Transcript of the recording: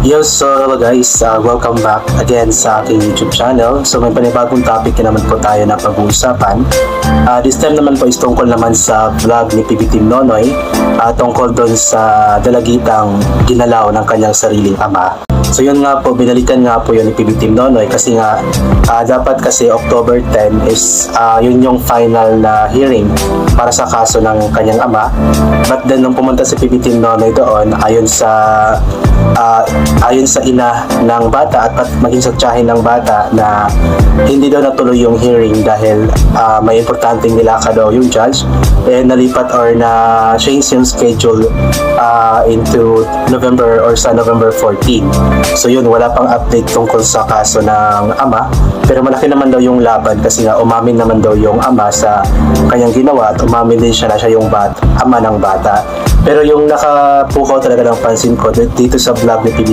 Yo, so hello guys, welcome back again sa aking YouTube channel. So may panibagong topic na naman po tayo na pag-uusapan. This time naman po is tungkol naman sa vlog ni PB Team Nonoy, tungkol doon sa dalagitang ginalaw ng kanyang sariling ama. So yun nga po, binalikan nga po yun ni PB Team Nonoy kasi nga dapat kasi October 10 is yun yung final na hearing para sa kaso ng kanyang ama. But then nung pumunta si PB Team Nonoy doon, ayon sa ina ng bata at maging sa tiyahin ng bata na hindi daw natuloy yung hearing dahil may importanteng nilaka daw yung judge, nalipat or na change yung schedule into November or sa November 14. So yun, wala pang update tungkol sa kaso ng ama, pero malaki naman daw yung laban kasi nga umamin naman daw yung ama sa kanyang ginawa at umamin din siya na siya yung ama ng bata. Pero yung nakapukaw talaga ng pansin ko dito sa vlog ni PB